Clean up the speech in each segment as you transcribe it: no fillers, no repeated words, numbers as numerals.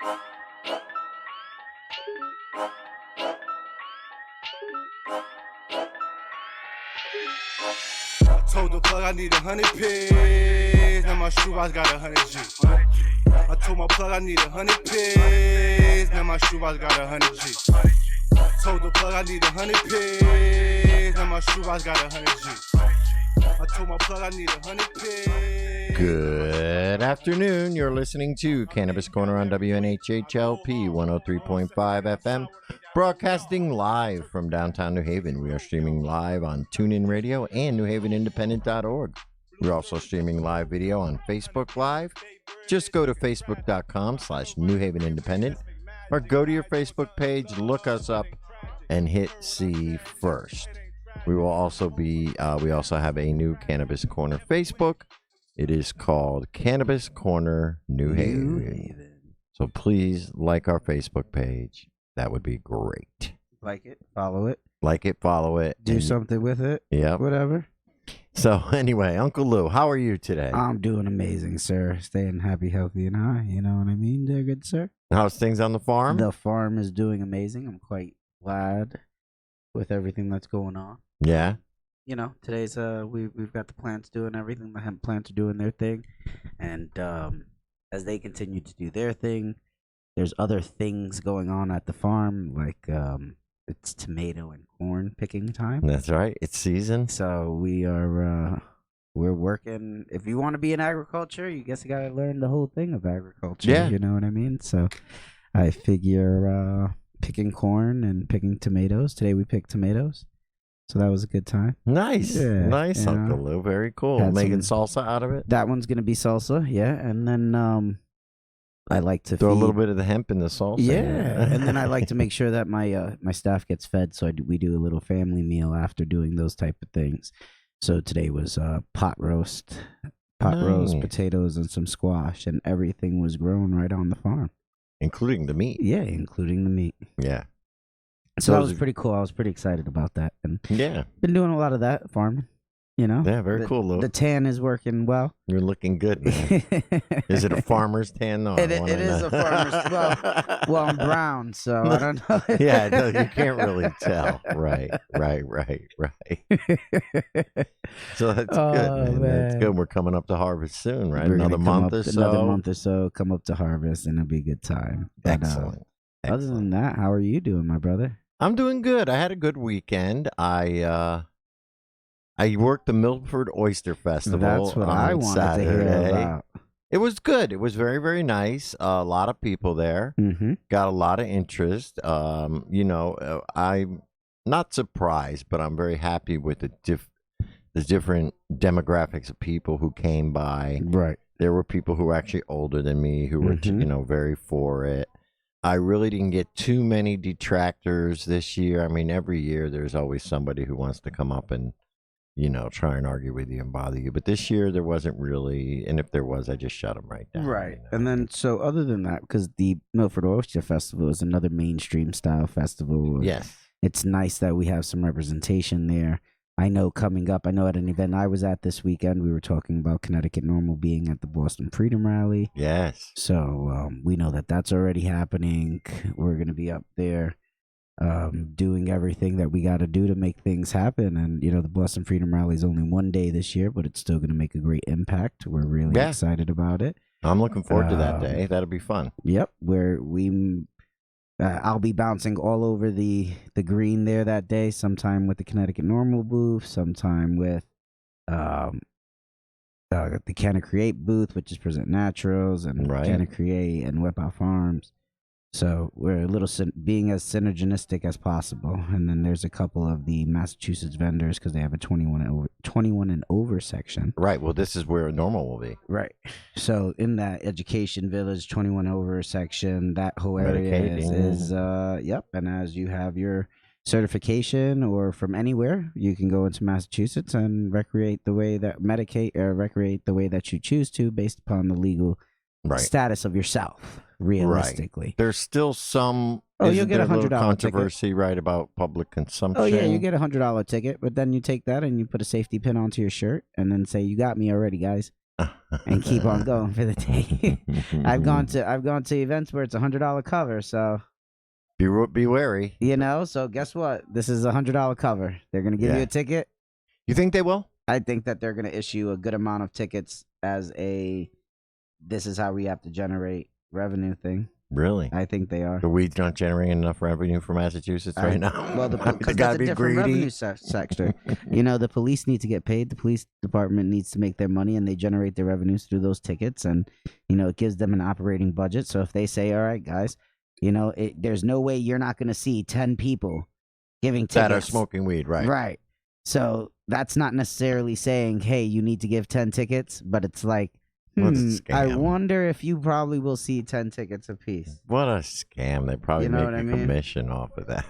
Told the plug I need 100 pigs. Now my shoebox got 100 G. I told my plug I need 100 pigs. Now my shoebox got 100 G. Told the plug I need 100 pigs. Now my shoebox got 100 G. I told my plug I need 100 pigs. Good afternoon. You're listening to Cannabis Corner on WNHHLP 103.5 FM. Broadcasting live from downtown New Haven. We are streaming live on TuneIn Radio and NewHavenIndependent.org. We're also streaming live video on Facebook Live. Just go to facebook.com/New Haven Independent or go to your Facebook page, look us up, and hit see first. We will also be, we also have a new Cannabis Corner Facebook. It is called Cannabis Corner New Haven. So please like our Facebook page. That would be great. Like it, follow it. Like it, follow it. Do something with it. Yeah. Whatever. So anyway, Uncle Lou, how are you today? I'm doing amazing, sir. Staying happy, healthy, and high. You know what I mean? They're good, sir. How's things on the farm? The farm is doing amazing. I'm quite glad with everything that's going on. Yeah. You know, today's we've got the plants doing everything. The hemp plants are doing their thing, and as they continue to do their thing, there's other things going on at the farm, like it's tomato and corn picking time. That's right. It's season. So we're working. If you want to be in agriculture, you guess you got to learn the whole thing of agriculture. Yeah. You know what I mean? So I figure picking corn and picking tomatoes. Today we picked tomatoes. So that was a good time. Nice. Yeah, nice, Uncle Lou. Very cool. Making salsa out of it? That one's going to be salsa, yeah. And then I like to throw feed a little bit of the hemp in the salsa. Yeah, and then I like to make sure that my my staff gets fed. So we do a little family meal after doing those type of things. So today was pot roast, potatoes, and some squash, and everything was grown right on the farm, including the meat. Yeah, including the meat. Yeah. So that was pretty cool. I was pretty excited about that, and yeah, been doing a lot of that farming. You know, yeah, very cool, Lou. The tan is working well. You're looking good, man. Is it a farmer's tan? No, it is a farmer's. Well, I'm brown, so I don't know. Yeah, no, you can't really tell. Right. So that's good, man. That's good. We're coming up to harvest soon, right? Another month or so. Come up to harvest, and it'll be a good time. But, Excellent. Other than that, how are you doing, my brother? I'm doing good. I had a good weekend. I worked the Milford Oyster Festival. That's what I wanted Saturday. to hear about. It was good. It was very, very nice. A lot of people there. Mm-hmm. Got a lot of interest. You know, I'm not surprised, but I'm very happy with the different demographics of people who came by. Right. There were people who were actually older than me who were, you know, very for it. I really didn't get too many detractors this year. I mean, every year there's always somebody who wants to come up and, you know, try and argue with you and bother you. But this year there wasn't really, and if there was, I just shut them right down. Right. You know? And then, so other than that, because the Milford Oyster Festival is another mainstream style festival. Yes. It's nice that we have some representation there. I know coming up, I know at an event I was at this weekend, we were talking about Connecticut Normal being at the Boston Freedom Rally. Yes. So we know that that's already happening. We're going to be up there doing everything that we got to do to make things happen. And, you know, the Boston Freedom Rally is only one day this year, but it's still going to make a great impact. We're really excited about it. I'm looking forward to that day. That'll be fun. Yep. I'll be bouncing all over the green there that day, sometime with the Connecticut Normal booth, sometime with the Canna Create booth, which is Present Naturals, and Canna Create and Whip Out Farms. So we're a little being as synergistic as possible. And then there's a couple of the Massachusetts vendors because they have a 21 and over section. Right. Well, this is where Normal will be. Right. So in that Education Village 21 over section, that whole area is yep. And as you have your certification or from anywhere, you can go into Massachusetts and recreate the way that recreate the way that you choose to based upon the legal status of yourself. Realistically, right. There's still some. You'll get $100 controversy, ticket. Right, about public consumption. Oh yeah, you get $100 ticket, but then you take that and you put a safety pin onto your shirt and then say, "You got me already, guys." and keep on going for the day. I've gone to events where it's $100 cover, so be wary. you know. So guess what? This is $100 cover. They're gonna give you a ticket. You think they will? I think that they're gonna issue a good amount of tickets as this is how we have to generate revenue thing. Really? I think they are. The weed's not generating enough revenue for Massachusetts right now. Well, because because that's a different revenue sector. You know, the police need to get paid. The police department needs to make their money, and they generate their revenues through those tickets. And, you know, it gives them an operating budget. So if they say, all right, guys, you know, there's no way you're not going to see 10 people giving tickets. That are smoking weed, right? Right. So that's not necessarily saying, hey, you need to give 10 tickets, but it's like, I wonder if you probably will see 10 tickets apiece. What a scam. They probably make a mean? commission off of that.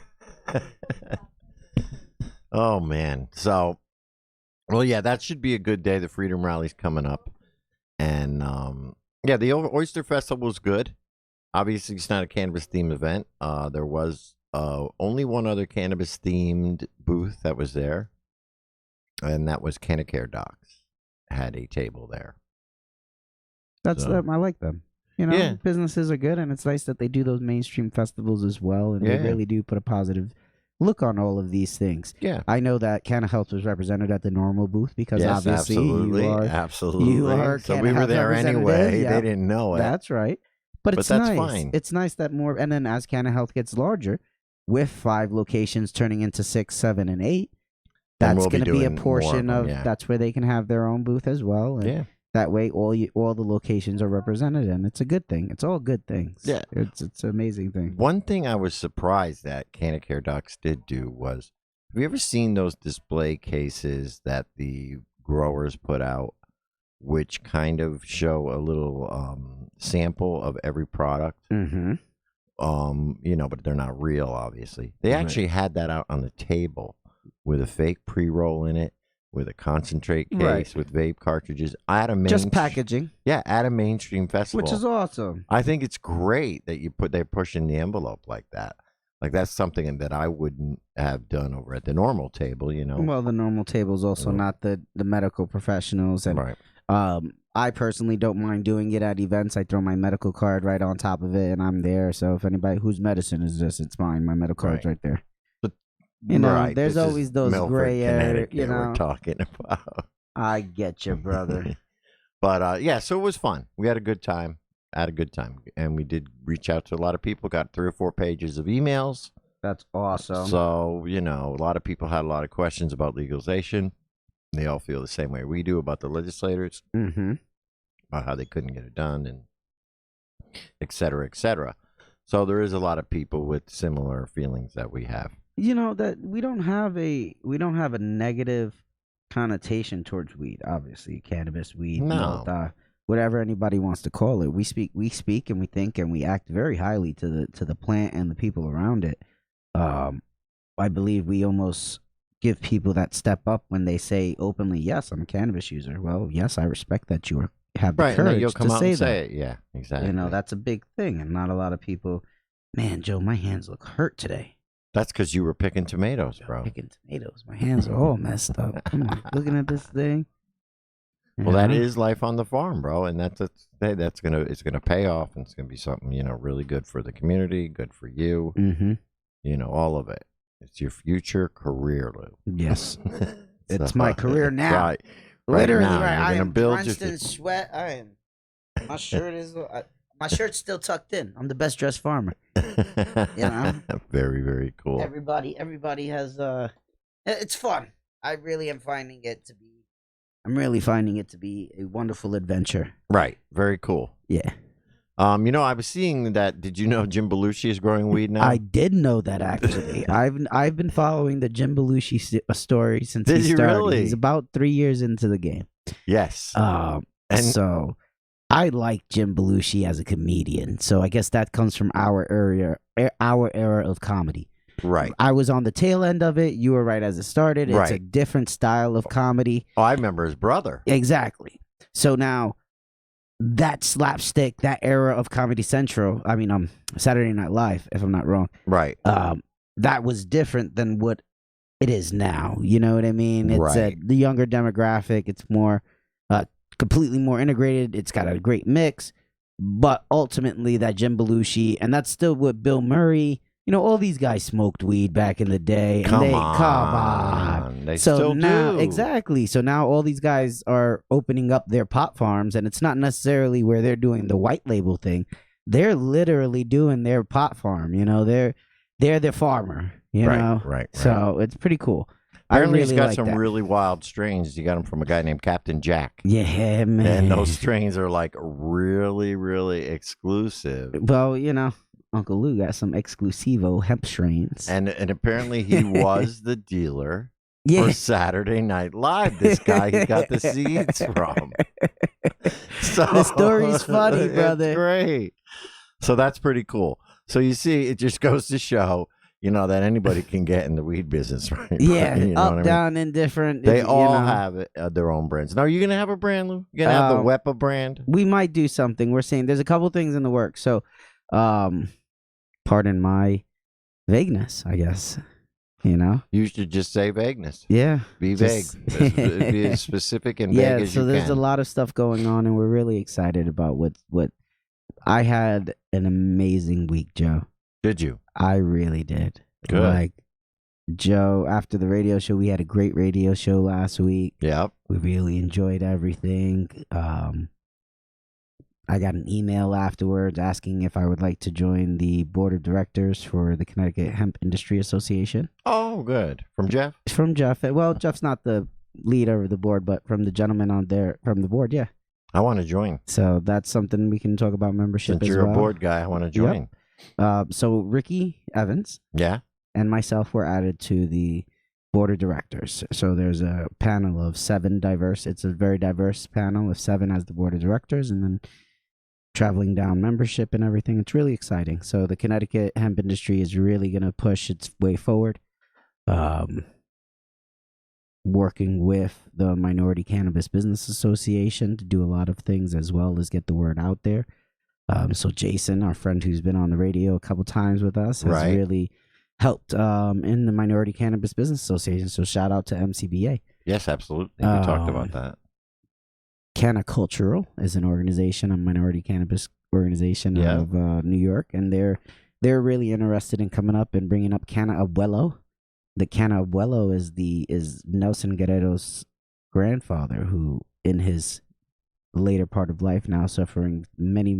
Oh, man. So, well, yeah, that should be a good day. The Freedom Rally's coming up. And, yeah, the Oyster Festival was good. Obviously, it's not a cannabis-themed event. There was only one other cannabis-themed booth that was there, and that was Cannabis Docs. Had a table there. That's them. I like them. You know, businesses are good, and it's nice that they do those mainstream festivals as well, and they really do put a positive look on all of these things. Yeah. I know that Canna Health was represented at the normal booth because obviously you are so Canna we were Health there anyway. Yep. They didn't know it. That's right. But it's that's nice. fine. It's nice that more, and then as Canna Health gets larger, with 5 locations turning into 6, 7, and 8, that's going to be a portion of that's where they can have their own booth as well. And that way, all the locations are represented, and it's a good thing. It's all good things. Yeah, it's an amazing thing. One thing I was surprised that Cannabis Docs did do was, have you ever seen those display cases that the growers put out, which kind of show a little sample of every product? Mm-hmm. You know, but they're not real, obviously. They actually had that out on the table with a fake pre-roll in it, with a concentrate case, with vape cartridges. At a just packaging. Yeah, at a mainstream festival. Which is awesome. I think it's great that they're pushing the envelope like that. Like, that's something that I wouldn't have done over at the normal table, you know. Well, the normal table is also not the medical professionals. And I personally don't mind doing it at events. I throw my medical card right on top of it, and I'm there. So if anybody, whose medicine is this? It's mine. My medical card's right there. You know, there's always those gray area, you know. We're talking about. I get you, brother. But, yeah, so it was fun. We had a good time. And we did reach out to a lot of people, got 3 or 4 pages of emails. That's awesome. So, you know, a lot of people had a lot of questions about legalization. They all feel the same way we do about the legislators, about how they couldn't get it done, and et cetera, et cetera. So there is a lot of people with similar feelings that we have. You know, that we don't have a negative connotation towards weed. Obviously, cannabis, weed, whatever anybody wants to call it. We speak, and we think, and we act very highly to the plant and the people around it. I believe we almost give people that step up when they say openly, "Yes, I'm a cannabis user." Well, yes, I respect that you have the courage you'll come to out say and that. say it. Yeah, exactly. You know, that's a big thing, and not a lot of people. Man, Joe, my hands look hurt today. That's because you were picking tomatoes, bro. Picking tomatoes. My hands are all messed up. Come on, looking at this thing. Well, that is life on the farm, bro, and it's gonna pay off, and it's gonna be something, you know, really good for the community, good for you. Mm-hmm. You know, all of it. It's your future career, Lou. Yes, it's my career now. Right, literally. Now, right, I am build drenched in sweat. I am. My shirt is. My shirt's still tucked in. I'm the best dressed farmer. You know? Very, very cool. Everybody has it's fun. I'm really finding it to be a wonderful adventure. Right. Very cool. Yeah. You know, I was seeing that. Did you know Jim Belushi is growing weed now? I did know that, actually. I've been following the Jim Belushi story since he started. Really? He's about 3 years into the game. Yes. So I like Jim Belushi as a comedian, so I guess that comes from our era of comedy. Right. I was on the tail end of it. You were right as it started. It's a different style of comedy. Oh, I remember his brother. Exactly. So now that slapstick, that era of Comedy Central, Saturday Night Live, if I'm not wrong. Right. That was different than what it is now. You know what I mean? It's the younger demographic. It's more completely more integrated. It's got a great mix, but ultimately that Jim Belushi, and that's still what Bill Murray. All these guys smoked weed back in the day. And Come come on. They so still now, do. exactly. So now all these guys are opening up their pot farms, and it's not necessarily where they're doing the white label thing. They're literally doing their pot farm. They're the farmer. Right. So it's pretty cool. Apparently, I really he's got like some that. really wild strains. You got them from a guy named Captain Jack. Yeah, man. And those strains are like really, really exclusive. Well, Uncle Lou got some exclusivo hemp strains. And apparently he was the dealer yeah. for Saturday Night Live. This guy he got the seeds from. So the story's funny, brother. It's great. So that's pretty cool. So you see, it just goes to show, that anybody can get in the weed business, right? Yeah, you know up, down, indifferent. They all have their own brands. Now, are you going to have a brand, Lou? You going to have the Wepa brand? We might do something. We're saying there's a couple things in the works. So, pardon my vagueness, I guess. You should just say vagueness. Yeah. Be vague. Be as specific and vague as you can. So there's a lot of stuff going on, and we're really excited about what I had an amazing week, Joe. Did you? I really did. Good. Like, Joe, after the radio show, we had a great radio show last week. Yep. We really enjoyed everything. I got an email afterwards asking if I would like to join the board of directors for the Connecticut Hemp Industry Association. Oh, good. From Jeff? From Jeff. Well, Jeff's not the leader of the board, but from the gentleman on there from the board, yeah. I want to join. So that's something we can talk about membership Since as you're well. a board guy, I want to join. Yep. So Ricky Evans and myself were added to the board of directors. So there's a panel of 7 diverse. It's a very diverse panel of 7 as the board of directors, and then traveling down membership and everything. It's really exciting. So the Connecticut hemp industry is really going to push its way forward. Working with the Minority Cannabis Business Association to do a lot of things as well as get the word out there. So Jason, our friend who's been on the radio a couple times with us, has really helped in the Minority Cannabis Business Association. So shout out to MCBA. Yes, absolutely. We talked about that. Canna Cultural is an organization, a minority cannabis organization of New York, and they're really interested in coming up and bringing up Canna Abuelo. The Canna Abuelo is Nelson Guerrero's grandfather, who in his later part of life, now suffering many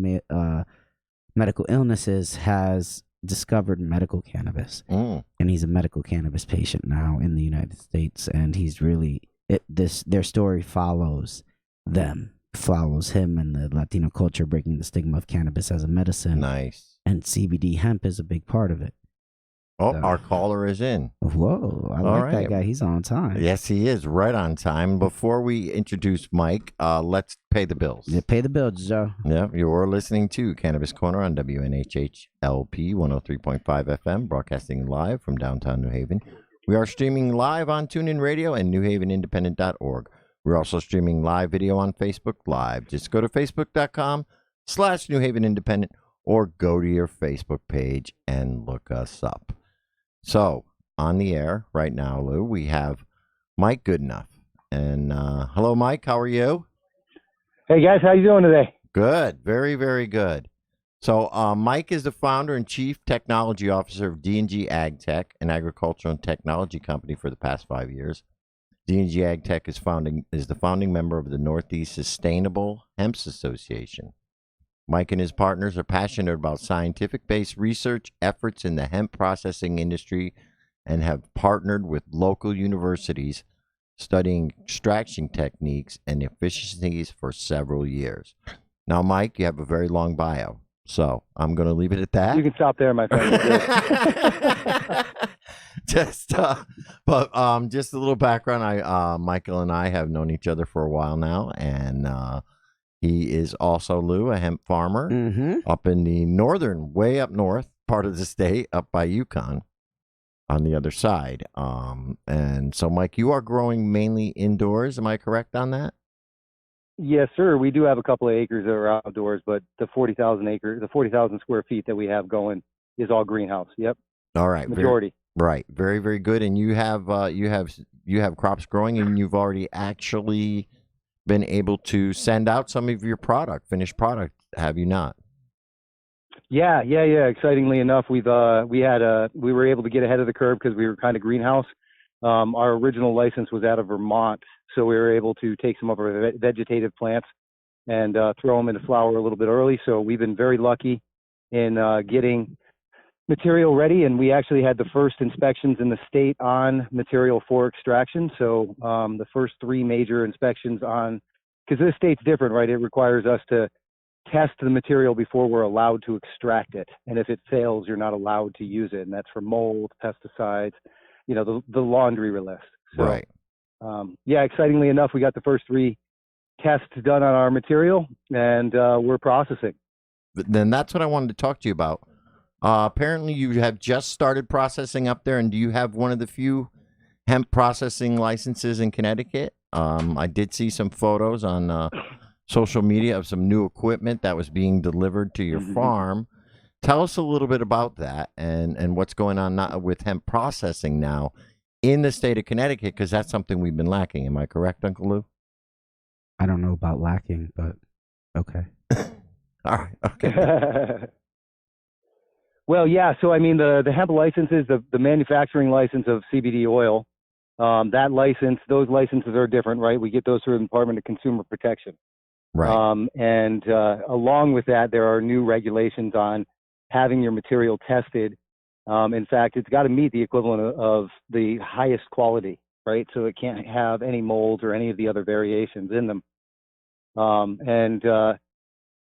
medical illnesses, has discovered medical cannabis, and he's a medical cannabis patient now in the United States, and he's really their story follows him and the Latino culture, breaking the stigma of cannabis as a medicine. Nice. And CBD hemp is a big part of it. Oh, our caller is in. Whoa, I like that guy. He's on time. Yes, he is right on time. Before we introduce Mike, let's pay the bills. Yeah, pay the bills, Joe. Yeah, you're listening to Cannabis Corner on WNHHLP 103.5 FM, broadcasting live from downtown New Haven. We are streaming live on TuneIn Radio and NewHavenIndependent.org. We're also streaming live video on Facebook Live. Just go to facebook.com/New Haven Independent or go to your Facebook page and look us up. So, on the air right now, Lou, we have Mike Goodenough. And hello, Mike. How are you? Hey, guys. How you doing today? Good. Very, very good. So, Mike is the founder and chief technology officer of D&G AgTech, an agricultural and technology company for the past 5 years. D&G AgTech is the founding member of the Northeast Sustainable Hemps Association. Mike and his partners are passionate about scientific-based research efforts in the hemp processing industry and have partnered with local universities studying extraction techniques and efficiencies for several years. Now, Mike, you have a very long bio, so I'm going to leave it at that. You can stop there, my friend. Just a little background. Michael and I have known each other for a while now, and he is also, Lou, a hemp farmer up in the way up north part of the state, up by Yukon on the other side. And so, Mike, you are growing mainly indoors. Am I correct on that? Yes, sir. We do have a couple of acres that are outdoors, but the 40,000 square feet that we have going is all greenhouse. Yep. All right. Majority. Right. Very, very good. And you have crops growing, and you've already actually been able to send out some of your finished product, have you not? Yeah. Excitingly enough, we were able to get ahead of the curve because we were kind of greenhouse. Our original license was out of Vermont, so we were able to take some of our vegetative plants and throw them into flower a little bit early. So we've been very lucky in getting material ready, and we actually had the first inspections in the state on material for extraction. So the first 3 major inspections on, because this state's different, right? It requires us to test the material before we're allowed to extract it. And if it fails, you're not allowed to use it. And that's for mold, pesticides, the laundry list. So, Right. yeah, excitingly enough, we got the first 3 tests done on our material, and we're processing. But then that's what I wanted to talk to you about. Apparently, you have just started processing up there, and do you have one of the few hemp processing licenses in Connecticut? I did see some photos on social media of some new equipment that was being delivered to your farm. Tell us a little bit about that and what's going on with hemp processing now in the state of Connecticut, because that's something we've been lacking. Am I correct, Uncle Lou? I don't know about lacking, but okay. All right. Okay. Well, yeah. So, I mean, the hemp licenses, the manufacturing license of CBD oil, those licenses are different, right? We get those through the Department of Consumer Protection. Right. And along with that, there are new regulations on having your material tested. In fact, it's got to meet the equivalent of the highest quality, right? So it can't have any molds or any of the other variations in them.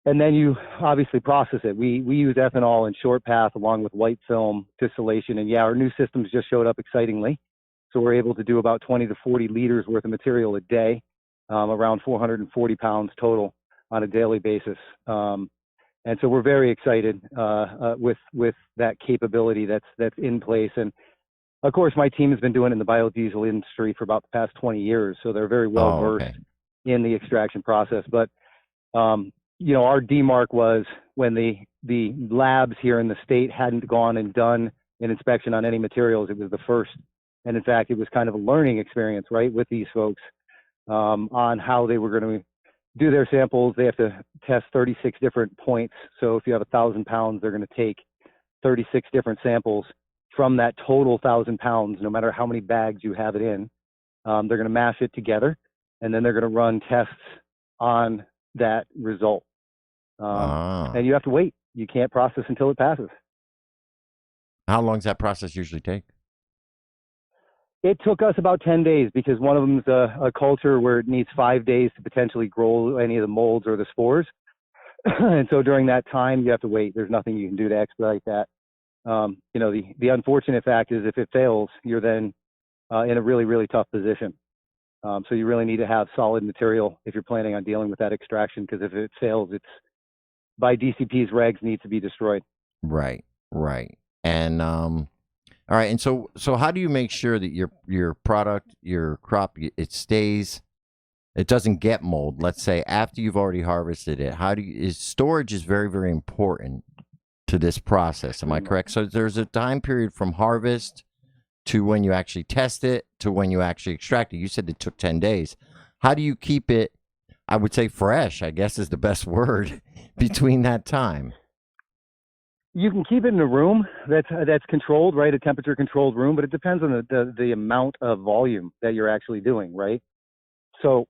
And then you obviously process it. We use ethanol and short path along with white film distillation. And yeah, our new systems just showed up excitingly. So we're able to do about 20 to 40 liters worth of material a day, around 440 pounds total on a daily basis. And so we're very excited with that capability that's in place. And of course, my team has been doing it in the biodiesel industry for about the past 20 years. So they're very well versed in the extraction process. But our DMARC was when the labs here in the state hadn't gone and done an inspection on any materials. It was the first. And in fact, it was kind of a learning experience, right, with these folks on how they were going to do their samples. They have to test 36 different points. So if you have 1,000 pounds, they're going to take 36 different samples from that total 1,000 pounds, no matter how many bags you have it in. They're going to mash it together, and then they're going to run tests on that result. And you have to wait. You can't process until it passes. How long does that process usually take? It took us about 10 days because one of them is a culture where it needs 5 days to potentially grow any of the molds or the spores. And so during that time, you have to wait. There's nothing you can do to expedite that. The unfortunate fact is if it fails, you're then in a really, really tough position. So you really need to have solid material if you're planning on dealing with that extraction, because if it fails, it's by DCP's regs needs to be destroyed. Right. And all right. And so how do you make sure that your product, your crop, it doesn't get mold? Let's say after you've already harvested it, storage is very, very important to this process. Am I correct? So there's a time period from harvest to when you actually test it to when you actually extract it. You said it took 10 days. How do you keep it, I would say fresh, I guess is the best word, between that time? You can keep it in a room that's controlled, right? A temperature controlled room, but it depends on the amount of volume that you're actually doing, right? So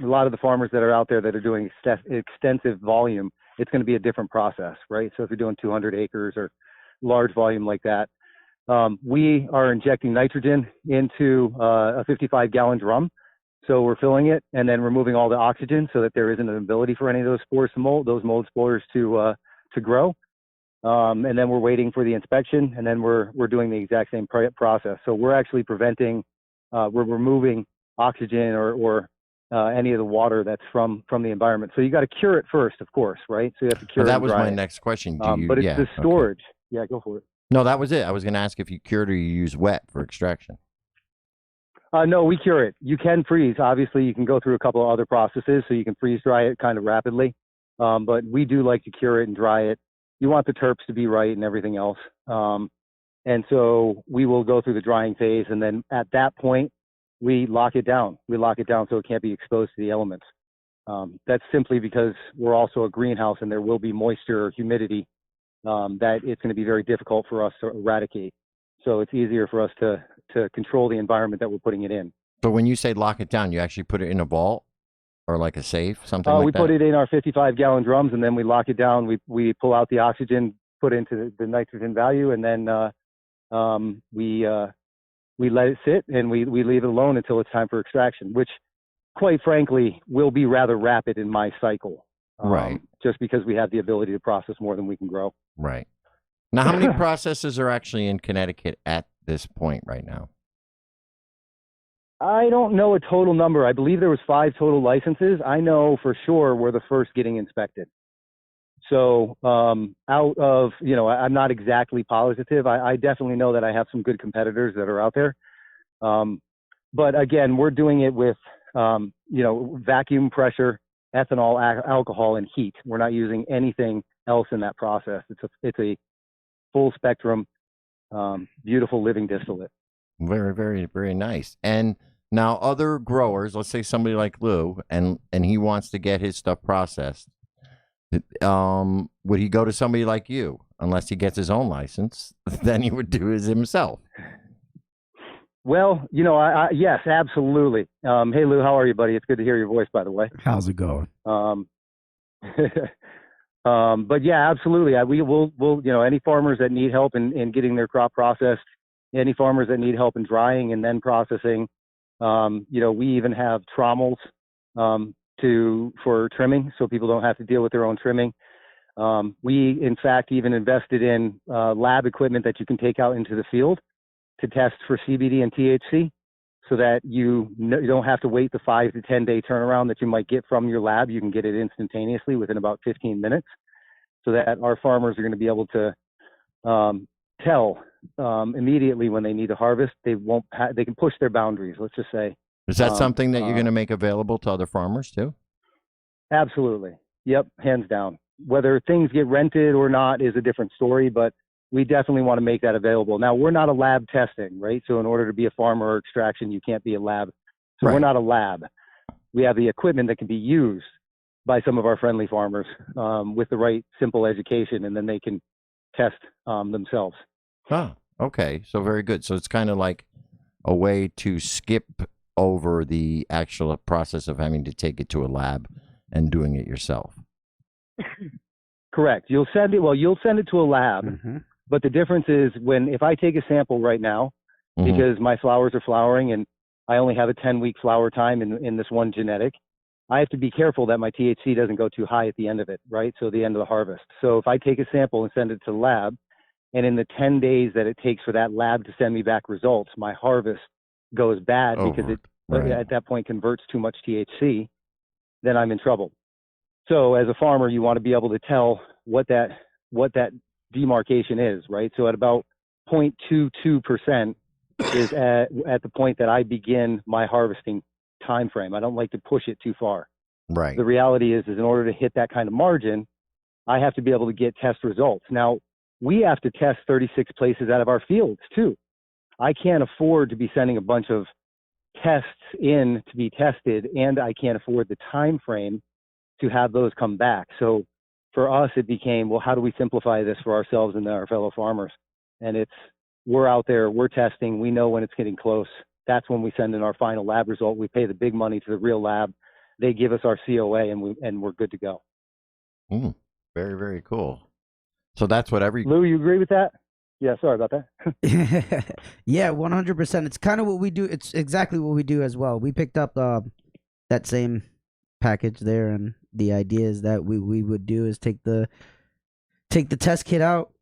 a lot of the farmers that are out there that are doing extensive volume, it's going to be a different process, right? So if you're doing 200 acres or large volume like that, we are injecting nitrogen into a 55-gallon drum. So we're filling it and then removing all the oxygen so that there isn't an ability for any of those spores to mold, those mold spores to grow. And then we're waiting for the inspection, and then we're doing the exact same process. So we're actually we're removing oxygen or any of the water that's from the environment. So you got to cure it first, of course, right? So you have to cure it. That was my next question. But it's the storage. Okay. Yeah, go for it. No, that was it. I was going to ask if you cured or you use wet for extraction. No, we cure it. You can freeze. Obviously, you can go through a couple of other processes, so you can freeze dry it kind of rapidly. But we do like to cure it and dry it. You want the terps to be right and everything else. And so we will go through the drying phase, and then at that point, we lock it down. We lock it down so it can't be exposed to the elements. That's simply because we're also a greenhouse and there will be moisture or humidity that it's going to be very difficult for us to eradicate. So it's easier for us to control the environment that we're putting it in. So when you say lock it down, you actually put it in a vault or like a safe, something like that? We put it in our 55-gallon drums, and then we lock it down. We pull out the oxygen, put into the nitrogen value, and then we let it sit, and we leave it alone until it's time for extraction, which, quite frankly, will be rather rapid in my cycle. Right. Just because we have the ability to process more than we can grow. Right. Now, how many processors are actually in Connecticut at this point right now? I don't know a total number. I believe there was 5 total licenses. I know for sure we're the first getting inspected. So out of, I'm not exactly positive. I definitely know that I have some good competitors that are out there. But again, we're doing it with, vacuum pressure, ethanol, alcohol, and heat. We're not using anything else in that process. It's a full spectrum, beautiful living distillate. Very, very, very nice. And now other growers, let's say somebody like Lou, and he wants to get his stuff processed. Would he go to somebody like you? Unless he gets his own license, then he would do it himself. Well, yes, absolutely. Hey, Lou, how are you, buddy? It's good to hear your voice, by the way. How's it going? But yeah, absolutely. We'll any farmers that need help in getting their crop processed, any farmers that need help in drying and then processing, we even have trommels for trimming, so people don't have to deal with their own trimming. We, in fact, even invested in lab equipment that you can take out into the field to test for CBD and THC, so that you don't have to wait the 5 to 10 day turnaround that you might get from your lab. You can get it instantaneously within about 15 minutes, so that our farmers are going to be able to tell immediately when they need to harvest. They can push their boundaries, let's just say. Is that something that you're going to make available to other farmers too? Absolutely. Yep, hands down. Whether things get rented or not is a different story, but we definitely want to make that available. Now, we're not a lab testing, right? So in order to be a farmer or extraction, you can't be a lab. So We're not a lab. We have the equipment that can be used by some of our friendly farmers with the right simple education, and then they can test themselves. Ah, okay. So very good. So it's kind of like a way to skip over the actual process of having to take it to a lab and doing it yourself. Correct. You'll send it to a lab. Mm-hmm. But the difference is if I take a sample right now, mm-hmm. because my flowers are flowering and I only have a 10-week flower time in this one genetic, I have to be careful that my THC doesn't go too high at the end of it, right? So the end of the harvest. So if I take a sample and send it to the lab, and in the 10 days that it takes for that lab to send me back results, my harvest goes bad because it at that point converts too much THC, then I'm in trouble. So as a farmer, you want to be able to tell what that demarcation is, right? So at about 0.22% is at the point that I begin my harvesting time frame. I don't like to push it too far. Right. The reality is in order to hit that kind of margin, I have to be able to get test results. Now, we have to test 36 places out of our fields too. I can't afford to be sending a bunch of tests in to be tested, and I can't afford the time frame to have those come back. So for us, it became, well, how do we simplify this for ourselves and our fellow farmers? And we're out there, we're testing, we know when it's getting close. That's when we send in our final lab result. We pay the big money to the real lab. They give us our COA, and we're good to go. Very, very cool. So that's what Lou, you agree with that? Yeah, sorry about that. Yeah, 100%. It's kind of what we do. It's exactly what we do as well. We picked up that same package there, and the idea is that we would do is take the test kit out,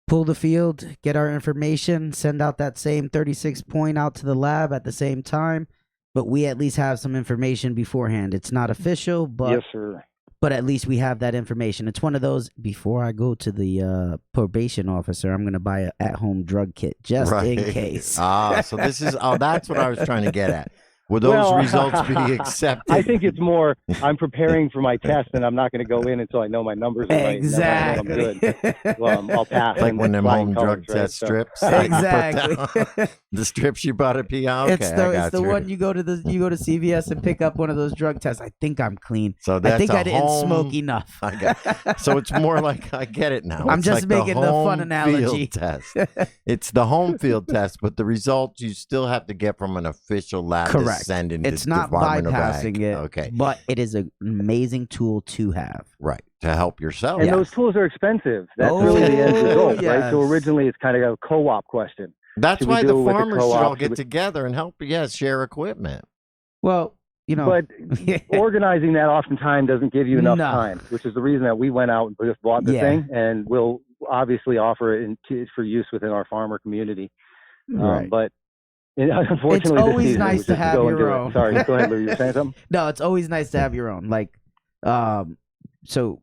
pull the field, get our information, send out that same 36 point out to the lab at the same time, but we at least have some information beforehand. It's not official, but yes, sir. But at least we have that information. It's one of those, before I go to the probation officer, I'm going to buy an at-home drug kit just in case. So this is, that's what I was trying to get at. Will those Well, results be accepted? I think it's more I'm preparing for my test, and I'm not going to go in until I know my numbers are right. Exactly. And then when I'm good, well, I'll pass. Like and when them flying home colors, drug right? test So- strips. that you put Exactly. down. The strips you bought at PI. Okay, it's I the got one you go to CVS and pick up one of those drug tests. I think I'm clean. So I that's think a I didn't home- smoke enough. So it's more like, I get it now. I'm It's just like making the fun home analogy. field test. It's the home field test, but the results you still have to get from an official lab to Correct. send in It's the not Department of bypassing Ag. it, Okay, but it is an amazing tool to have. right. To help yourself. And Yeah. those tools are expensive. That's Oh, really the end result, right? So yes. originally it's kind of a co-op question. That's Should we why do the it with the farmers should co-op? all get together and help, share equipment. Well, you know, But organizing that oftentimes doesn't give you enough No. time, which is the reason that we went out and just bought the Yeah. thing, and we'll obviously offer it for use within our farmer community. right. But unfortunately, It's this always season, it nice was to just have go and your do it. own. Sorry, go ahead, Lou. You were saying something? No, it's always nice to have your own. Like, so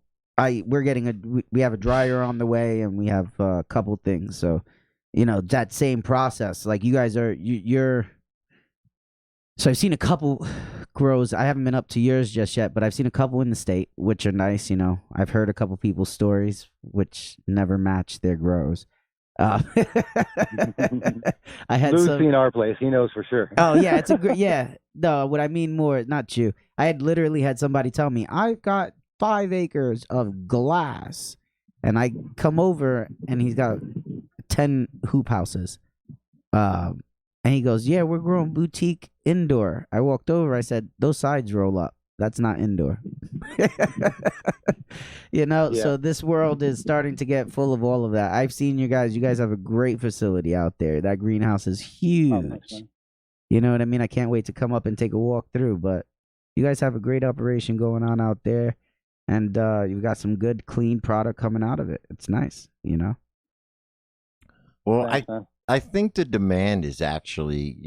we're getting we have a dryer on the way, and we have a couple things. So, you know, that same process. Like you guys are you're. So I've seen a couple grows. I haven't been up to yours just yet, but I've seen a couple in the state, which are nice. You know, I've heard a couple people's stories, which never match their grows. I had Lou's some. seen our place. He knows for sure. Oh yeah, it's a great. Yeah, no. What I mean more, not you. I had literally had somebody tell me I've got 5 acres of glass, and I come over and he's got 10 hoop houses. And he goes, "Yeah, we're growing boutique indoor." I walked over. I said, "Those sides roll up. That's not indoor." You know, Yeah. so this world is starting to get full of all of that. I've seen you guys. You guys have a great facility out there. That greenhouse is huge. Oh, thanks, man. You know what I mean? I can't wait to come up and take a walk through. But you guys have a great operation going on out there, and you've got some good, clean product coming out of it. It's nice, you know. Well, Thanks, man. I think the demand is actually,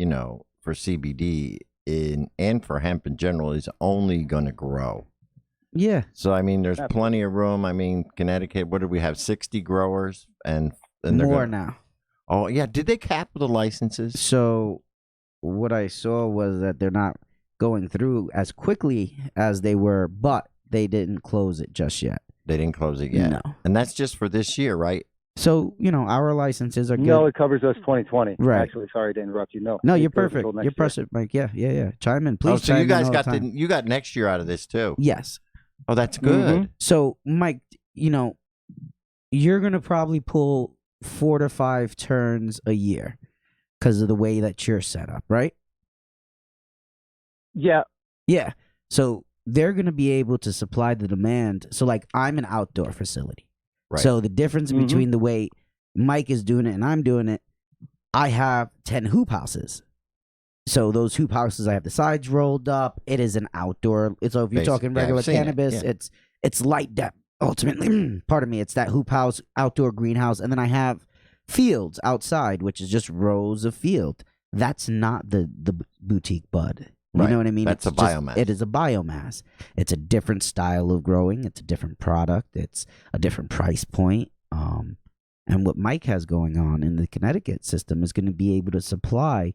for CBD and for hemp in general is only going to grow. Yeah. So, I mean, there's Absolutely. plenty of room. I mean, Connecticut, what did we have? 60 growers and they're More gonna, now. Oh, yeah. Did they cap the licenses? So what I saw was that they're not going through as quickly as they were, but they didn't close it just yet. They didn't close it yet. No. And that's just for this year, right? So, you know, our licenses are good. No, it covers us 2020. Right. Actually, sorry to interrupt you. No, No, it you're goes perfect. until next You're year. perfect, Mike. Yeah. Chime in, please. Oh, so chime you in guys all got the time. you got next year out of this too. Yes. Oh, that's good. So, Mike, you know, you're going to probably pull 4 to 5 turns a year because of the way that you're set up, right? Yeah. Yeah. So they're going to be able to supply the demand. So, like, I'm an outdoor facility. Right. So the difference Mhm. between the way Mike is doing it and I'm doing it, I have 10 hoop houses. So those hoop houses, I have the sides rolled up. It is an outdoor. So if you're Basic. talking Yeah, I've regular seen it, cannabis, yeah. it's light depth. Ultimately, pardon me, it's that hoop house, outdoor greenhouse, and then I have fields outside, which is just rows of field. That's not the boutique bud. You Right. know what I mean? That's It's a just- biomass. It is a biomass. It's a different style of growing. It's a different product. It's a different price point. And what Mike has going on in the Connecticut system is going to be able to supply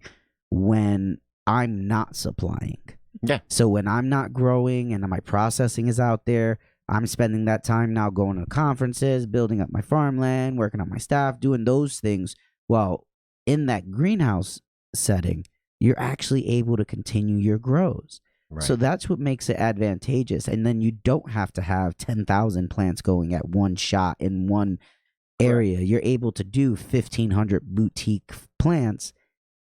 when I'm not supplying. Yeah. So when I'm not growing and my processing is out there, I'm spending that time now going to conferences, building up my farmland, working on my staff, doing those things. Well, in that greenhouse setting, you're actually able to continue your grows. Right. So that's what makes it advantageous. And then you don't have to have 10,000 plants going at one shot in one area. You're able to do 1,500 boutique plants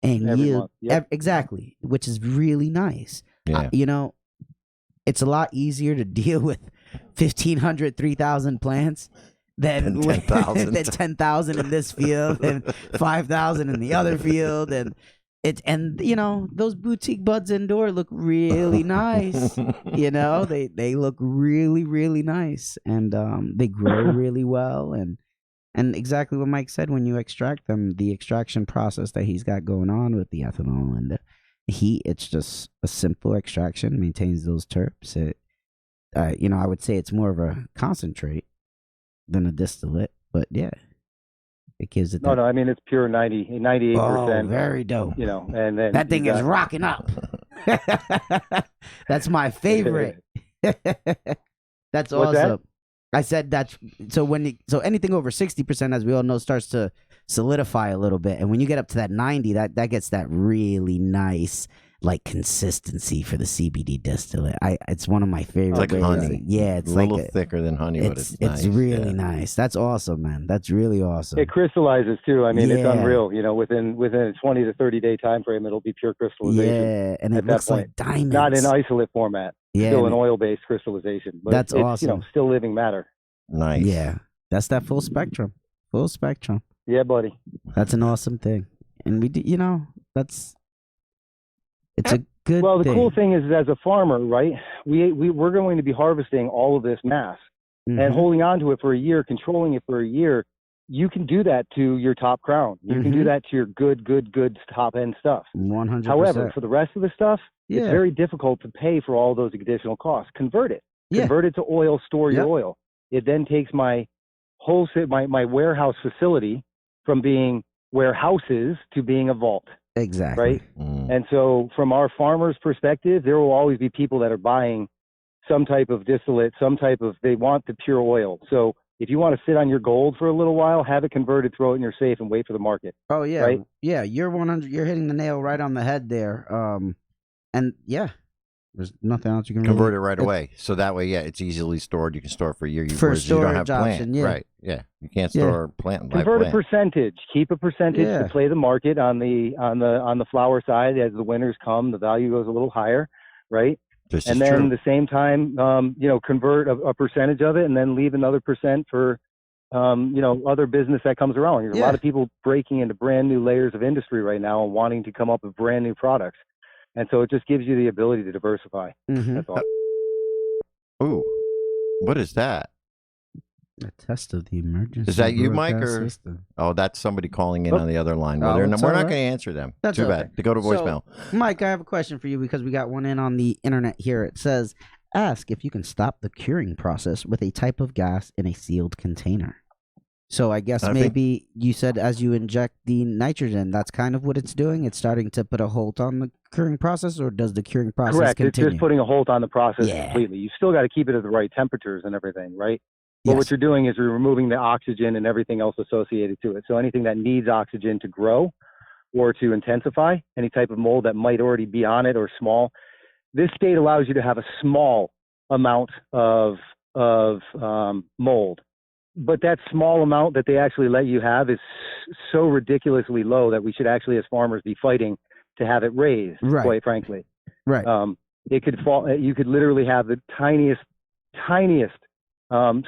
and Every yield. month. Yep. Exactly, which is really nice. Yeah. You know, it's a lot easier to deal with 1,500, 3,000 plants than 10,000. than 10,000 in this field and 5,000 in the other field. And you know, those boutique buds indoor look really nice. You know, they look really, really nice, and they grow really well. And exactly what Mike said, when you extract them, the extraction process that he's got going on with the ethanol and the heat, it's just a simple extraction, maintains those terps. You know, I would say it's more of a concentrate than a distillate, but yeah, it gives it. No, I mean it's pure 98%. Oh, very dope. You know, and then That thing you is got- rocking up. That's my favorite. That's What's awesome. that? I said that's so so anything over 60%, as we all know, starts to solidify a little bit, and when you get up to that 90, that gets that really nice like consistency for the CBD distillate. It's one of my favorite. It's like honey. Yeah, it's a like little thicker than honey, but it's nice. It's really yeah. nice. That's awesome, man. That's really awesome. It crystallizes too. I mean, it's Yeah. unreal. You know, within a 20 to 30 day time frame, it'll be pure crystallization. Yeah, and it at that looks like point. diamonds. Not in isolate format. Yeah, Still and an oil-based crystallization. But That's it's, awesome. You know, still living matter. Nice. Yeah, that's that full spectrum. Full spectrum. Yeah, buddy. That's an awesome thing, and we do. You know, it's a good. Well, the thing. cool thing is, as a farmer, right? We're going to be harvesting all of this mass Mhm. and holding on to it for a year, controlling it for a year. You can do that to your top crown. You can do Mhm. that to your good top end stuff. 100%. However, for the rest of the stuff, yeah, it's very difficult to pay for all those additional costs. Convert it. yeah, Convert it to oil, store your Yep. oil. It then takes my wholesale, my warehouse facility from being warehouses to being a vault, exactly. right? And so from our farmers' perspective, there will always be people that are buying some type of distillate, they want the pure oil. So if you want to sit on your gold for a little while, have it converted, throw it in your safe, and wait for the market. Oh yeah, Right? yeah. You're 100. You're hitting the nail right on the head there. And yeah, there's nothing else you can Convert really, it right away. So that way, yeah, it's easily stored. You can store it for a year. For whereas you don't have storage plant. option, yeah. Right. Yeah. You can't Yeah. store plant. live Convert a plant. percentage. Keep a percentage Yeah. to play the market on the flower side. As the winters come, the value goes a little higher, right? This And is then true. at the same time, convert a percentage of it, and then leave another percent for other business that comes around. There's a lot of people breaking into brand new layers of industry right now and wanting to come up with brand new products. And so it just gives you the ability to diversify. Mhm. That's all. Ooh, what is that? A test of the emergency. Is that you, Mike, broadcast or- system. Oh, that's somebody calling in Oh. on the other line. Oh, Well, it's we're all not right. going to answer them. That's Too okay. bad. To go to So- voicemail. Mike, I have a question for you because we got one in on the internet here. It says, ask if you can stop the curing process with a type of gas in a sealed container. So I guess I think- maybe you said as you inject the nitrogen, that's kind of what it's doing. It's starting to put a halt on the curing process, or does the curing process Correct. continue? It's just putting a hold on the process Yeah. completely. You still got to keep it at the right temperatures and everything, right? But Yes. what you're doing is you're removing the oxygen and everything else associated to it. So anything that needs oxygen to grow or to intensify, any type of mold that might already be on it or small, this state allows you to have a small amount of mold. But that small amount that they actually let you have is so ridiculously low that we should actually, as farmers, be fighting to have it raised, Right. quite frankly. Right. It could fall. You could literally have the tiniest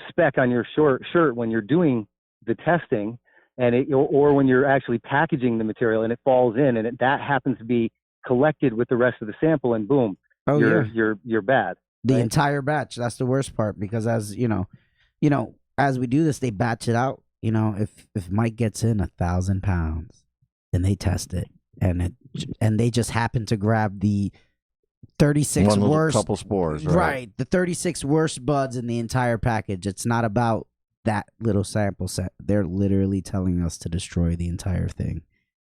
speck on your shirt when you're doing the testing, and or when you're actually packaging the material, and it falls in, and that happens to be collected with the rest of the sample, and boom, Oh, you're bad. the right? entire batch. That's the worst part because as you know, as we do this, they batch it out. If Mike gets in 1,000 pounds, then they test it, and they just happen to grab the 36 One little worst couple spores, right? the 36 worst buds in the entire package. It's not about that little sample set. They're literally telling us to destroy the entire thing,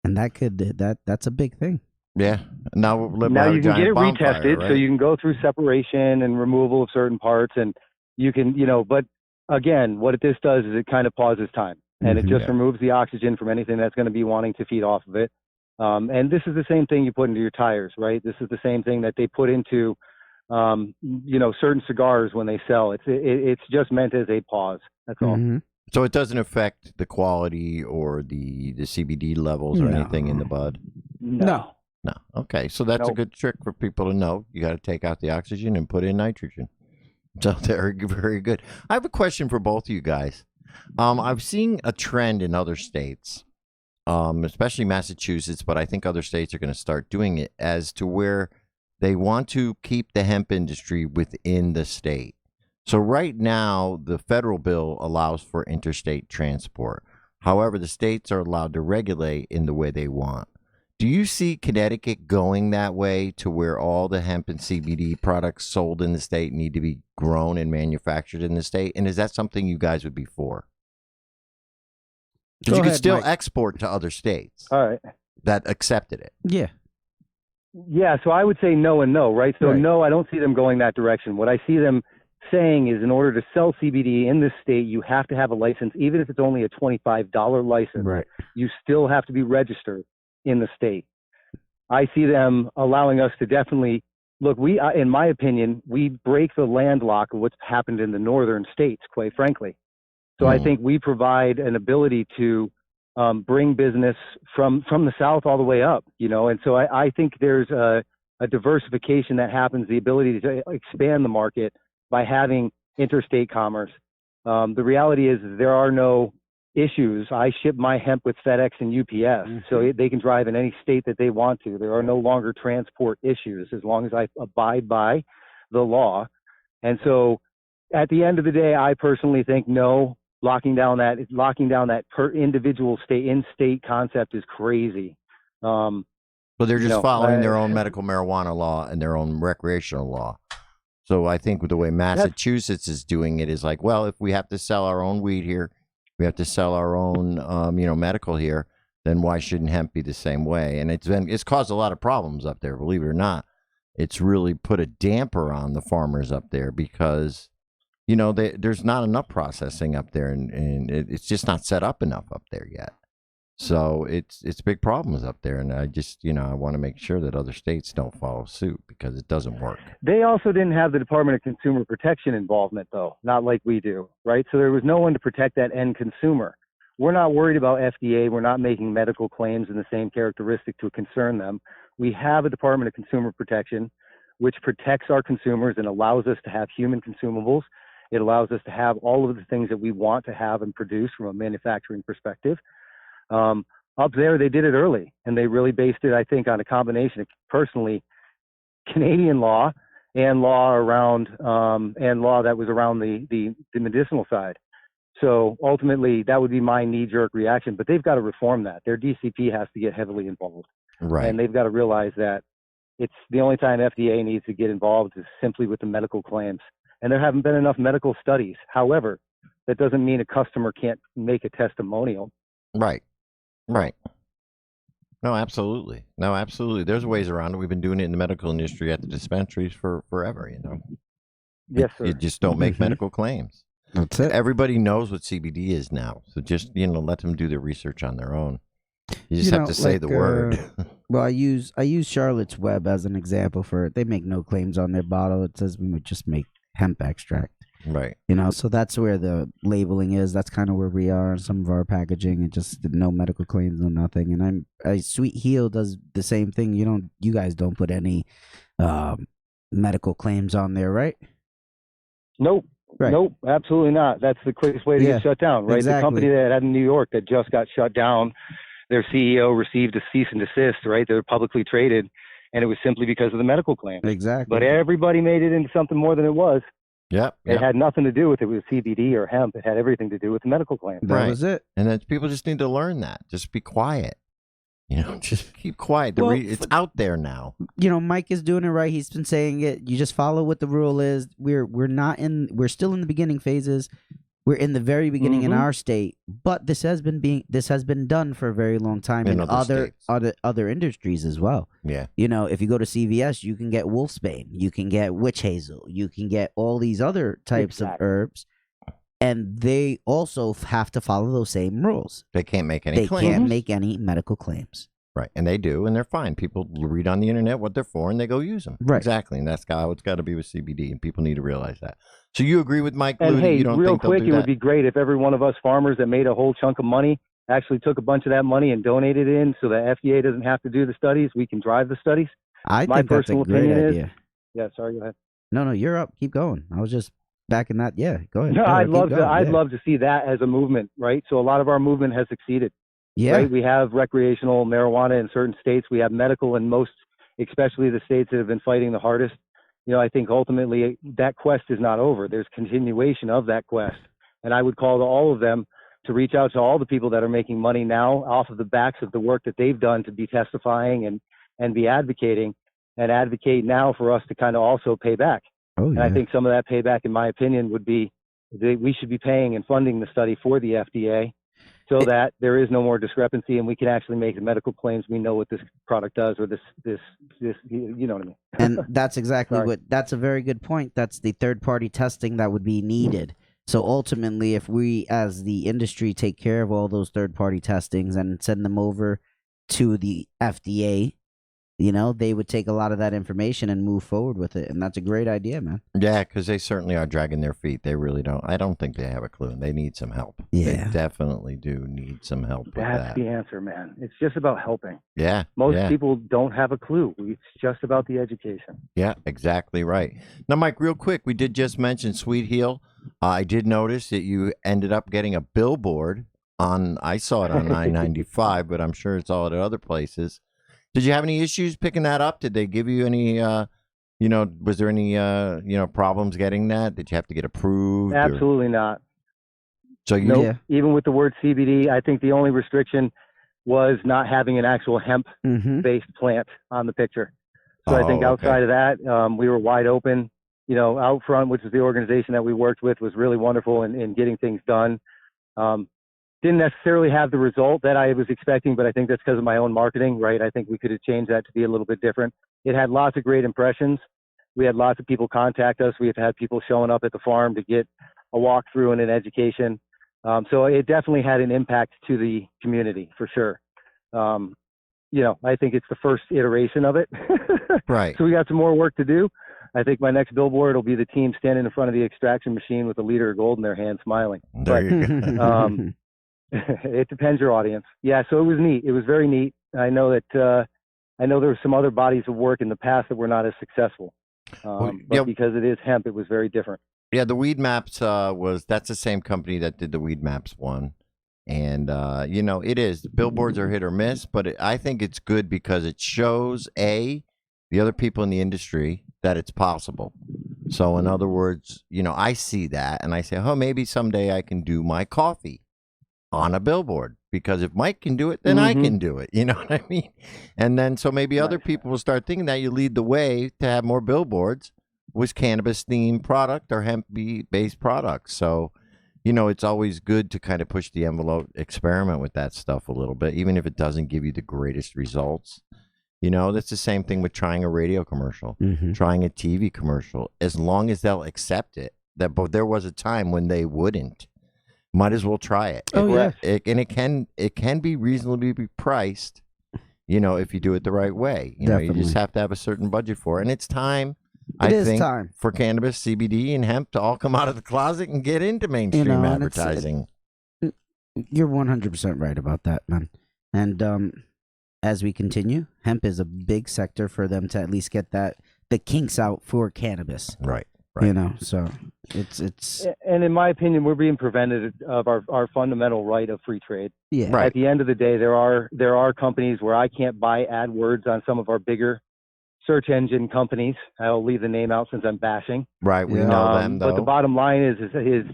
and that's a big thing. Yeah. Now You can get it retested, right? so you can go through separation and removal of certain parts, and you can, but again, what this does is it kind of pauses time, and it just removes the oxygen from anything that's going to be wanting to feed off of it. And this is the same thing you put into your tires, right? This is the same thing that they put into, certain cigars when they sell. It's just meant as a pause. That's all. Mhm. So it doesn't affect the quality or the CBD levels or No. anything in the bud? No. No. Okay. So that's a Nope. good trick for people to know. You got to take out the oxygen and put in nitrogen. So very, very good. I have a question for both of you guys. I've seen a trend in other states, especially Massachusetts, but I think other states are going to start doing it as to where they want to keep the hemp industry within the state. So right now, the federal bill allows for interstate transport. However, the states are allowed to regulate in the way they want. Do you see Connecticut going that way to where all the hemp and CBD products sold in the state need to be grown and manufactured in the state? And is that something you guys would be for? Because Go you could ahead, still Mike. export to other states All right. that accepted it. Yeah. Yeah, so I would say no and no, right? So Right. no, I don't see them going that direction. What I see them saying is in order to sell CBD in this state, you have to have a license, even if it's only a $25 license. Right. You still have to be registered in the state. I see them allowing us to definitely look. In my opinion, we break the landlock of what's happened in the northern states, quite frankly. So I think we provide an ability to bring business from the south all the way up, and so I think there's a diversification that happens, the ability to expand the market by having interstate commerce. The reality is there are no issues. I ship my hemp with FedEx and UPS, so they can drive in any state that they want to. There are no longer transport issues as long as I abide by the law. And so at the end of the day, I personally think no. Locking down that per individual in-state concept is crazy. But they're just following their own medical marijuana law and their own recreational law. So I think with the way Massachusetts is doing it is like, well, if we have to sell our own weed here, we have to sell our own, medical here, then why shouldn't hemp be the same way? And it's caused a lot of problems up there, believe it or not. It's really put a damper on the farmers up there because there's not enough processing up there, and it's just not set up enough up there yet. So it's big problems up there, and I just I want to make sure that other states don't follow suit because it doesn't work. They also didn't have the Department of Consumer Protection involvement, though, not like we do, right? So there was no one to protect that end consumer. We're not worried about FDA. We're not making medical claims in the same characteristic to concern them. We have a Department of Consumer Protection, which protects our consumers and allows us to have human consumables. It allows us to have all of the things that we want to have and produce from a manufacturing perspective. Up there, they did it early, and they really based it, I think, on a combination of, personally, Canadian law and law that was around the medicinal side. So ultimately, that would be my knee-jerk reaction. But they've got to reform that. Their DCP has to get heavily involved, right? And they've got to realize that it's the only time FDA needs to get involved is simply with the medical claims. And there haven't been enough medical studies. However, that doesn't mean a customer can't make a testimonial. Right. No, absolutely. There's ways around it. We've been doing it in the medical industry at the dispensaries for forever, Yes, sir. You just don't make medical claims. That's it. Everybody knows what CBD is now. So just, let them do their research on their own. You just have to say the word. Well, I use Charlotte's Web as an example for it. They make no claims on their bottle. It says we would just make hemp extract. Right. So that's where the labeling is. That's kind of where we are in some of our packaging, and just no medical claims, no nothing. And Sweet Heel does the same thing. You guys don't put any medical claims on there, right? Nope. Right. Nope, absolutely not. That's the quickest way to get shut down, right? Exactly. The company that had in New York that just got shut down, their CEO received a cease and desist, right? They're publicly traded, and it was simply because of the medical claim. Exactly. But everybody made it into something more than it was. Yep. It had nothing to do with it was CBD or hemp. It had everything to do with the medical claim. That was it. And then people just need to learn that. Just be quiet. Just keep quiet. Well, it's out there now. Mike is doing it right. He's been saying it. You just follow what the rule is. We're still in the beginning phases. We're in the very beginning in our state, but this has been done for a very long time in other industries as well. Yeah. If you go to CVS, you can get wolfsbane, you can get witch hazel, you can get all these other types of herbs, and they also have to follow those same rules. They can't make any claims. They can't make any medical claims. Right. And they do, and they're fine. People read on the internet what they're for, and they go use them. Right. Exactly. And that's how it's got to be with CBD, and people need to realize that. So you agree with Mike And Blue? hey, You don't real think quick, they'll do it that? would be great if every one of us farmers that made a whole chunk of money actually took a bunch of that money and donated it in so that FDA doesn't have to do the studies. We can drive the studies. I My think that's a personal great opinion idea. Yeah, sorry, go ahead. No, you're up. Keep going. I was just backing that. Yeah, go ahead. No, I'd I'd love to see that as a movement, right? So a lot of our movement has succeeded. Yeah. Right? We have recreational marijuana in certain states. We have medical in most, especially the states that have been fighting the hardest. I think ultimately that quest is not over. There's continuation of that quest. And I would call to all of them to reach out to all the people that are making money now off of the backs of the work that they've done to be testifying and be advocating and advocate now for us to kind of also pay back. Oh, And I think some of that payback, in my opinion, would be that we should be paying and funding the study for the FDA so that there is no more discrepancy and we can actually make the medical claims. We know what this product does, or this, you know what I mean? And that's exactly Sorry. that's a very good point. That's the third party testing that would be needed. So ultimately, if we as the industry take care of all those third party testings and send them over to the FDA, they would take a lot of that information and move forward with it. And that's a great idea, man. Yeah, because they certainly are dragging their feet. They really don't. I don't think they have a clue. They need some help. Yeah. They definitely do need some help with That's that. the answer, man. It's just about helping. Yeah. Most yeah. people don't have a clue. It's just about the education. Yeah, exactly right. Now, Mike, real quick, we did just mention Sweet Heel. I did notice that you ended up getting a billboard I saw it on I-95, but I'm sure it's all at other places. Did you have any issues picking that up? Did they give you any, was there any, problems getting that? Did you have to get approved? Absolutely not. So you, Nope. Even with the word CBD, I think the only restriction was not having an actual hemp-based plant on the picture. So I think outside of that, we were wide open. Out front, which is the organization that we worked with, was really wonderful in getting things done. Didn't necessarily have the result that I was expecting, but I think that's because of my own marketing, right? I think we could have changed that to be a little bit different. It had lots of great impressions. We had lots of people contact us. We have had people showing up at the farm to get a walkthrough and an education. So it definitely had an impact to the community for sure. I think it's the first iteration of it. Right. So we got some more work to do. I think my next billboard will be the team standing in front of the extraction machine with a liter of gold in their hand smiling. There you go. It depends your audience. Yeah, so it was neat. It was very neat. I know that there were some other bodies of work in the past that were not as successul. But because it is hemp, it was very different. Yeah, the Weed Maps that's the same company that did the Weed Maps one. And, it is. The billboards are hit or miss, but I think it's good because it shows, the other people in the industry that it's possible. So, in other words, I see that and I say, maybe someday I can do my coffee on a billboard, because if Mike can do it, then I can do it. You know what I mean? And then so maybe other people will start thinking that. You lead the way to have more billboards with cannabis-themed product or hemp-based products. So, it's always good to kind of push the envelope, experiment with that stuff a little bit, even if it doesn't give you the greatest results. That's the same thing with trying a radio commercial, trying a TV commercial. As long as they'll accept it, but there was a time when they wouldn't. Might as well try it. And it can be reasonably priced, if you do it the right way. You just have to have a certain budget for it. And it's time, I think, for cannabis, CBD, and hemp to all come out of the closet and get into mainstream advertising. You're 100% right about that, man. And as we continue, hemp is a big sector for them to at least get the kinks out for cannabis. Right. So it's and in my opinion, we're being prevented of our fundamental right of free trade. Yeah. Right. At the end of the day, there are companies where I can't buy AdWords on some of our bigger search engine companies. I'll leave the name out since I'm bashing. Right. We know them, though. But the bottom line is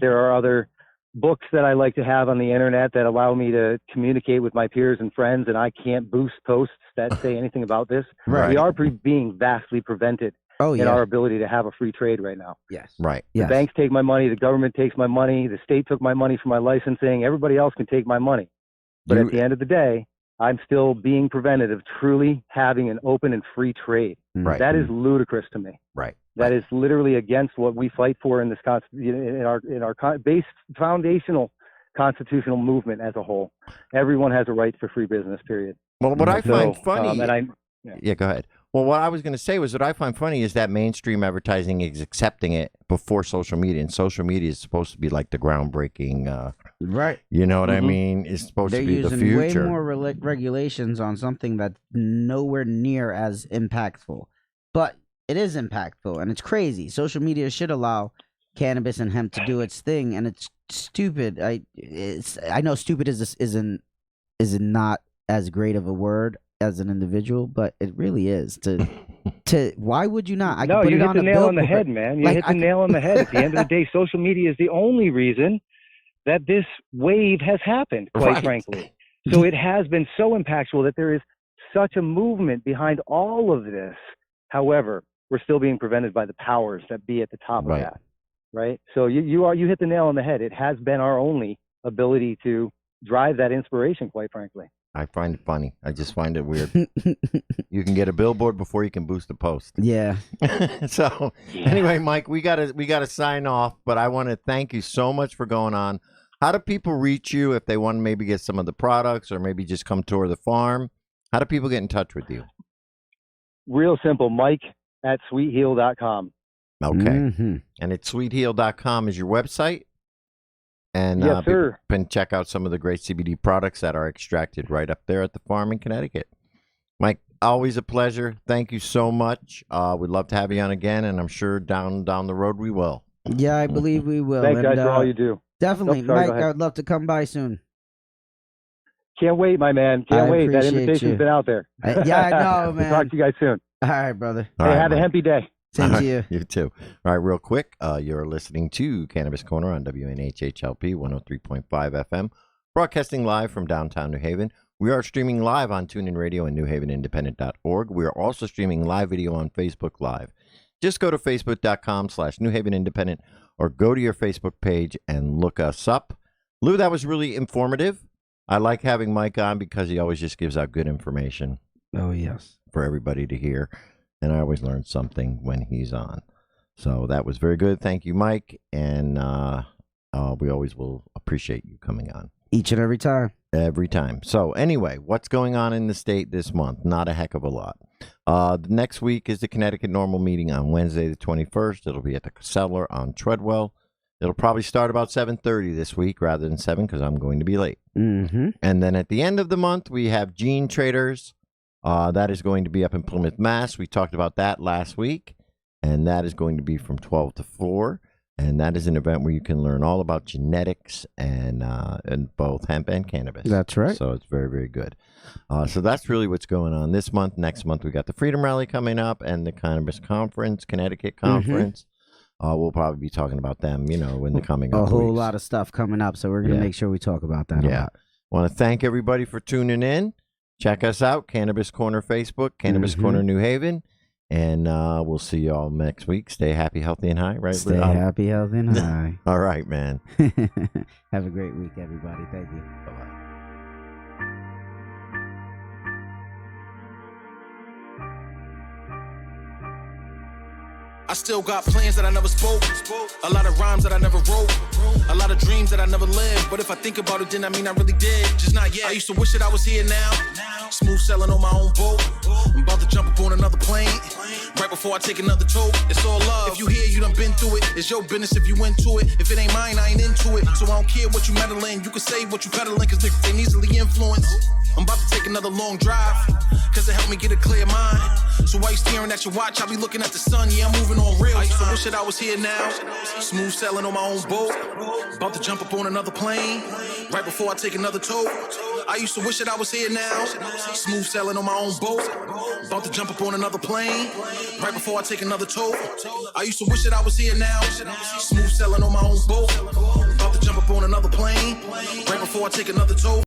there are other books that I like to have on the internet that allow me to communicate with my peers and friends, and I can't boost posts that say anything about this. Right. We are being vastly prevented in our ability to have a free trade right now. Yes. Right. The banks take my money. The government takes my money. The state took my money for my licensing. Everybody else can take my money. But at the end of the day, I'm still being prevented of truly having an open and free trade. Right. That is ludicrous to me. Right. That is literally against what we fight for in this in our base foundational constitutional movement as a whole. Everyone has a right for free business. Period. Well, what I find funny. Yeah, go ahead. Well, what I was going to say was what I find funny is that mainstream advertising is accepting it before social media, and social media is supposed to be like the groundbreaking. Right. You know what I mean? It's supposed to be the future. They're using way more regulations on something that's nowhere near as impactful, but it is impactful, and it's crazy. Social media should allow cannabis and hemp to do its thing, and it's stupid. I know stupid is not as great of a word as an individual, but it really is to why would you not? You hit the nail on the head, man. You hit the nail on the head. At the end of the day, social media is the only reason that this wave has happened, quite frankly. So it has been so impactful that there is such a movement behind all of this. However, we're still being prevented by the powers that be at the top of that, right? So you hit the nail on the head. It has been our only ability to drive that inspiration, quite frankly. I find it funny. I just find it weird. You can get a billboard before you can boost a post. Yeah. So anyway, Mike, we gotta sign off, but I want to thank you so much for going on. How do people reach you if they want to maybe get some of the products or maybe just come tour the farm? How do people get in touch with you? Real simple, Mike@sweetheal.com. Okay. Mm-hmm. And it's sweetheal.com is your website. And Yes, sir. people can check out some of the great CBD products that are extracted right up there at the farm in Connecticut. Mike, always a pleasure. Thank you so much. We'd love to have you on again, and I'm sure down the road we will. Yeah, I believe we will. Thanks, guys, And, for all you do. Definitely. Oh, sorry, go Mike, ahead. I'd love to come by soon. Can't wait, my man. Can't I wait. That appreciate invitation's you. been out there. Yeah, I know, man. Talk to you guys soon. All right, brother. All Hey, right, have Mike. a hempy day. Same All to you. You too. All right, real quick, you're listening to Cannabis Corner on WNHHLP 103.5 FM, broadcasting live from downtown New Haven. We are streaming live on TuneIn Radio and NewHavenIndependent.org. We are also streaming live video on Facebook Live. Just go to facebook.com/New Haven Independent or go to your Facebook page and look us up. Lou, that was really informative. I like having Mike on because he always just gives out good information Oh, yes. for everybody to hear. And I always learn something when he's on. So that was very good. Thank you, Mike. And we always will appreciate you coming on. Each and every time. Every time. So anyway, what's going on in the state this month? Not a heck of a lot. The next week is the Connecticut Normal Meeting on Wednesday the 21st. It'll be at the Cellar on Treadwell. It'll probably start about 7:30 this week rather than 7 because I'm going to be late. Mm-hmm. And then at the end of the month, we have Gene Traders. That is going to be up in Plymouth, Mass. We talked about that last week, and that is going to be from 12 to 4. And that is an event where you can learn all about genetics and both hemp and cannabis. That's right. So it's very, very good. So that's really what's going on this month. Next month, we got the Freedom Rally coming up and the Cannabis Conference, Connecticut Conference. We'll probably be talking about them, in the coming A up whole weeks. lot of stuff coming up, so we're going to make sure we talk about that a Yeah. lot. Want to thank everybody for tuning in. Check us out, Cannabis Corner Facebook, Cannabis Corner New Haven, and we'll see you all next week. Stay happy, healthy, and high, right? Stay happy, healthy, and high. All right, man. Have a great week, everybody. Thank you. Bye-bye. I still got plans that I never spoke. A lot of rhymes that I never wrote. A lot of dreams that I never lived. But if I think about it, then I mean I really did. Just not yet. I used to wish that I was here now. Smooth sailing on my own boat. I'm about to jump up on another plane. Right before I take another tote. It's all love. If you here, you done been through it. It's your business if you into it. If it ain't mine, I ain't into it. So I don't care what you meddling. You can say what you peddling, cause niggas ain't easily influenced. I'm about to take another long drive, cause it helped me get a clear mind. So while you staring at your watch, I'll be looking at the sun. Yeah, I'm moving on real. I used to wish that I was here now. Smooth sailing on my own boat. About to jump up on another plane. Right before I take another tote. I used to wish that I was here now. Smooth sailing on my own boat. About to jump up on another plane. Right before I take another tote. I used to wish that I was here now. Smooth sailing on my own boat. About to jump up on another plane. Right before I take another tote.